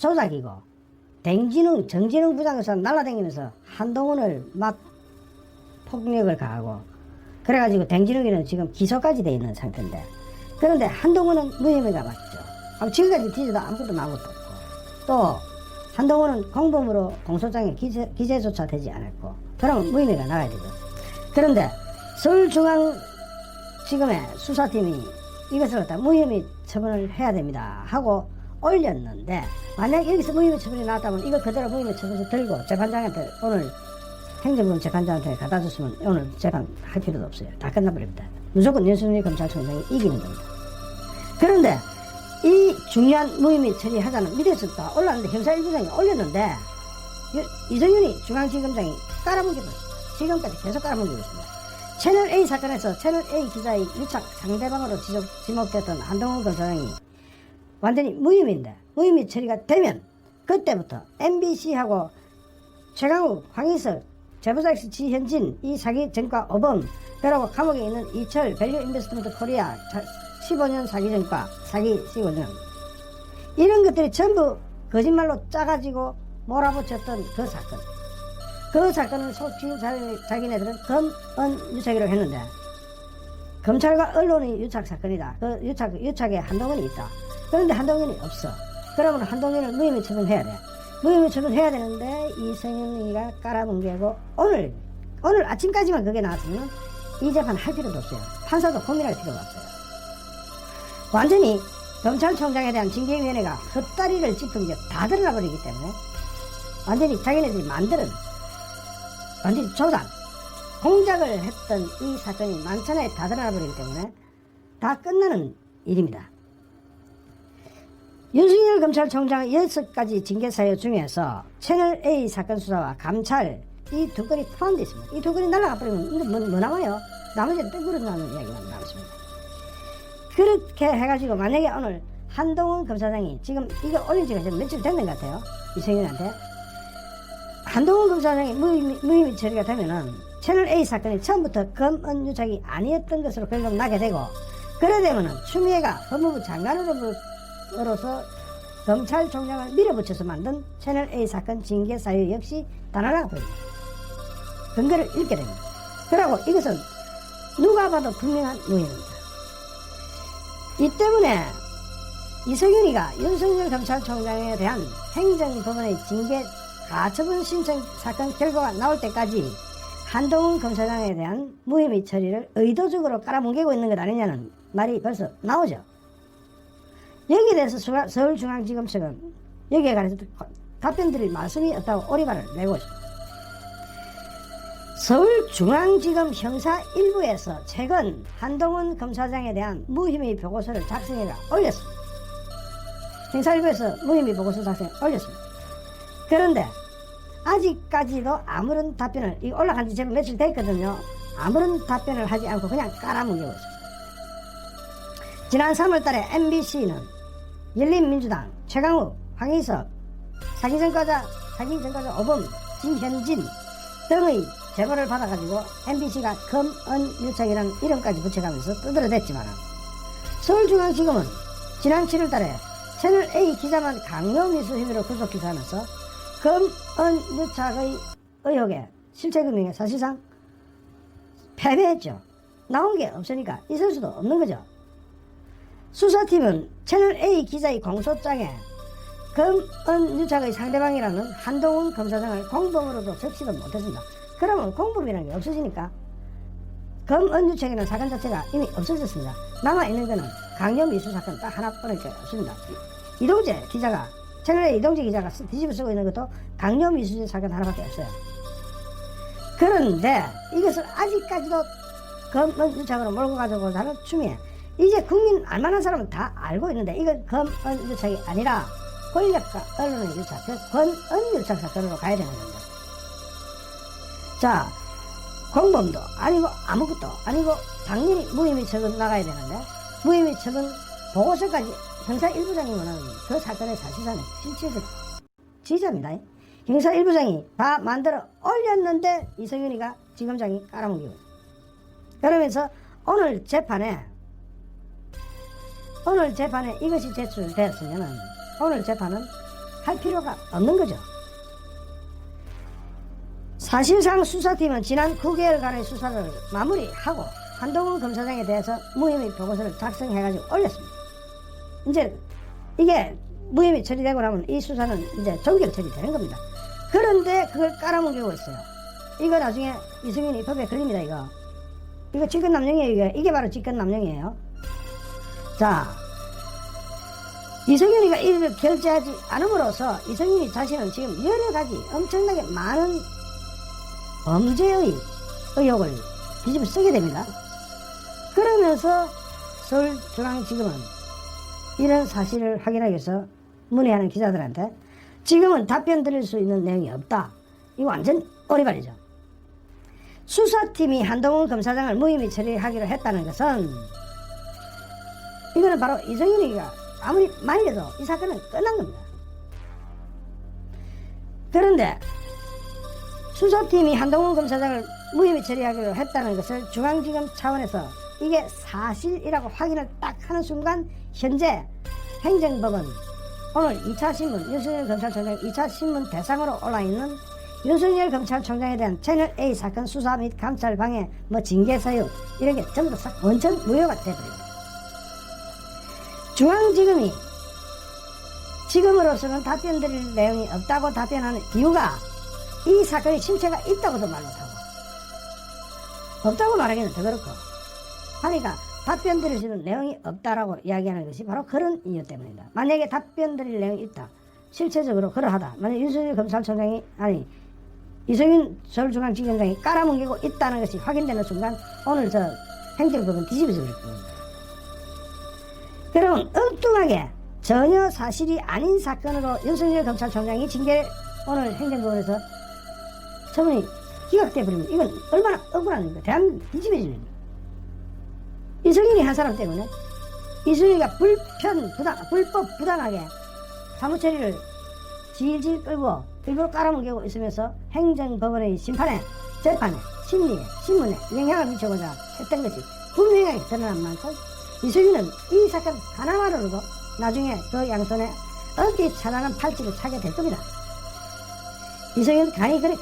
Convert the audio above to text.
조작이고 정진웅 부장에서 날아다니면서 한동훈을 막 폭력을 가하고 그래가지고 댕진웅이는 지금 기소까지 돼 있는 상태인데, 그런데 한동훈은 무혐의가 맞죠. 지금까지 뒤져도 아무것도 나온 것도 없고, 또 한동훈은 공범으로 공소장에 기재조차 되지 않았고, 그러면 무혐의가 나가야 되죠. 그런데 서울중앙지검의 수사팀이 이것을 갖다 무혐의 처분을 해야 됩니다 하고 올렸는데, 만약 여기서 무혐의 처분이 나왔다면 이거 그대로 무혐의 처분서 들고 재판장한테, 오늘 행정부 재판장한테 갖다 줬으면 오늘 재판 할 필요도 없어요. 다 끝나버립니다. 무조건 윤석열 검찰총장이 이기는 겁니다. 그런데 이 중요한 무혐의 처리하자는 밑에서 다 올랐는데, 형사 1부장이 올렸는데 이정윤이 중앙지검장이 깔아뭉개고 있습니다. 지금까지 계속 깔아뭉개고 있습니다. 채널A 사건에서 채널A 기자의 유착 상대방으로 지목됐던 한동훈 검사장이 완전히 무혐의인데, 무혐의 처리가 되면 그때부터 MBC하고 최강욱, 황희석, 제보자익스 지현진, 이 사기 전과 오범, 그리고 감옥에 있는 이철, 밸류 인베스트먼트 코리아 15년 사기 전과 사기 15년, 이런 것들이 전부 거짓말로 짜가지고 몰아붙였던 그 사건. 그 사건을 지금 자기네들은 검언 유착이라고 했는데, 검찰과 언론의 유착 사건이다. 그 유착에 한동훈이 있다. 그런데 한동훈이 없어. 그러면 한동훈을 무혐의 처분해야 돼. 무혐의 처분해야 되는데 이성윤이가 깔아뭉개고, 오늘 아침까지만 그게 나왔으면 이 재판 할 필요도 없어요. 판사도 고민할 필요가 없어요. 완전히 검찰총장에 대한 징계위원회가 헛다리를 짚은 게 다 드러나 버리기 때문에, 완전히 자기네들이 만드는 완전히 조작, 공작을 했던 이 사건이 만천하에 다 드러나 버리기 때문에 다 끝나는 일입니다. 윤석열 검찰총장의 6가지 징계사유 중에서 채널A 사건 수사와 감찰, 이 두 건이 포함되어 있습니다. 이 두 건이 날아가 버리면 뭐 나와요? 나머지는 땡그릇 나오는 이야기만 나왔습니다. 그렇게 해가지고 만약에 오늘 한동훈 검사장이, 지금 이거 올린 지가 지금 며칠 됐는 것 같아요. 이성윤한테. 한동훈 검사장이 무혐의 처리가 되면은 채널A 사건이 처음부터 검언 유착이 아니었던 것으로 결론 나게 되고, 그래 되면은 추미애가 법무부 장관으로서 검찰총장을 밀어붙여서 만든 채널A 사건 징계 사유 역시 다 날아가버립니다. 근거를 잃게 됩니다. 그리고 이것은 누가 봐도 분명한 무혐의입니다. 이 때문에 이성윤이가 윤석열 검찰총장에 대한 행정법원의 징계 가처분 신청 사건 결과가 나올 때까지 한동훈 검사장에 대한 무혐의 처리를 의도적으로 깔아뭉개고 있는 것 아니냐는 말이 벌써 나오죠. 여기에 대해서 서울중앙지검 측은 여기에 관해서 답변드릴 말씀이 없다고 오리발을 내고 있습니다. 서울중앙지검 형사 1부에서 최근 한동훈 검사장에 대한 무혐의 보고서를 작성해가 올렸습니다. 형사 1부에서 무혐의 보고서 작성해 올렸습니다. 그런데 아직까지도 아무런 답변을, 이 올라간 지 지금 며칠 됐거든요. 아무런 답변을 하지 않고 그냥 깔아뭉개고 있습니다. 지난 3월달에 MBC는 열린민주당 최강욱, 황희석, 사기 전과자 오범, 지현진 등의 제보를 받아가지고 MBC가 검언 유착이라는 이름까지 붙여가면서 두드러댔지만, 서울중앙지검은 지난 7월달에 채널A 기자만 강요미수 혐의로 구속 기소하면서 검언 유착의 의혹에 실체규명에 사실상 패배했죠. 나온 게 없으니까 있을 수도 없는 거죠. 수사팀은 채널A 기자의 공소장에 검언 유착의 상대방이라는 한동훈 검사장을 공범으로도 적시도 못했습니다. 그러면 공범이라는 게 없어지니까 검언 유착이라는 사건 자체가 이미 없어졌습니다. 남아있는 거는 강요미수 사건 딱 하나뿐밖에 없습니다. 이동재 기자가, 채널A 이동재 기자가 뒤집어 쓰고 있는 것도 강요미수 사건 하나밖에 없어요. 그런데 이것을 아직까지도 검언 유착으로 몰고 가지고 나는 추미애, 이제 국민 알만한 사람은 다 알고 있는데 이건 검언 유착이 아니라 권력과 언론의 유착, 그 권언 유착 사건으로 가야 되는 겁니다. 자, 공범도 아니고 아무것도 아니고 당연히 무혐의 처분 나가야 되는데, 무혐의 처분 보고서까지 형사 1부장이면은 그 사건의 사실상 실체적 지자입니다. 형사 1부장이 다 만들어 올렸는데 이성윤이가 지검장이 깔아뭉개고, 그러면서 오늘 재판에 이것이 제출되었으면은 오늘 재판은 할 필요가 없는 거죠. 사실상 수사팀은 지난 9개월간의 수사를 마무리하고 한동훈 검사장에 대해서 무혐의 보고서를 작성해가지고 올렸습니다. 이제 이게 무혐의 처리되고 나면 이 수사는 이제 종결 처리되는 겁니다. 그런데 그걸 깔아뭉개고 있어요. 이거 나중에 이승윤이 법에 걸립니다. 이거 직권남용이에요. 이게 바로 직권남용이에요. 자, 이승윤이가 이를 결재하지 않음으로써 이승윤이 자신은 지금 여러 가지 엄청나게 많은 범죄의 의혹을 뒤집어 쓰게 됩니다. 그러면서 서울중앙지검은 이런 사실을 확인하기 위해서 문의하는 기자들한테 지금은 답변 드릴 수 있는 내용이 없다. 이거 완전 오리발이죠. 수사팀이 한동훈 검사장을 무혐의 처리하기로 했다는 것은 이거는 바로 이승윤이가 아무리 많이 해도 이 사건은 끝난 겁니다. 그런데 수사팀이 한동훈 검사장을 무혐의 처리하기로 했다는 것을 중앙지검 차원에서 이게 사실이라고 확인을 딱 하는 순간 현재 행정법은 오늘 2차 신문, 윤석열 검찰총장 2차 신문 대상으로 올라있는 윤석열 검찰총장에 대한 채널A 사건 수사 및 감찰 방해, 징계 사유 이런 게 전부 다 원천 무효가 되어버립니다. 중앙지검이 지금으로서는 답변 드릴 내용이 없다고 답변하는 이유가 이 사건의 실체가 있다고도 말 못하고 없다고 말하기는 더 그렇고 하니까 답변 드릴 수 있는 내용이 없다라고 이야기하는 것이 바로 그런 이유 때문입니다. 만약에 답변 드릴 내용이 있다. 실체적으로 그러하다. 만약 윤석열 검찰총장이 이승윤 서울중앙지검장이 깔아뭉개고 있다는 것이 확인되는 순간 오늘 저 행정법은 뒤집어져 버릴 겁니다. 그러면 엉뚱하게 전혀 사실이 아닌 사건으로 윤석열 검찰총장이 징계 오늘 행정법원에서 처분이 기각돼 버리면 이건 얼마나 억울한 겁니까? 대한민국 뒤집어지는 겁니다. 이승윤이 한 사람 때문에 이승윤이가 불법 부당하게 사무처리를 질질 끌고 일부러 깔아뭉개고 있으면서 행정법원의 심판에, 재판에, 심리에, 신문에 영향을 미쳐보자 했던 것이 분명하게 드러난 만큼 이승윤은 이 사건 하나만으로도 나중에 그 양손에 어디 차나는 팔찌를 차게 될 겁니다. 이승윤 간이 그래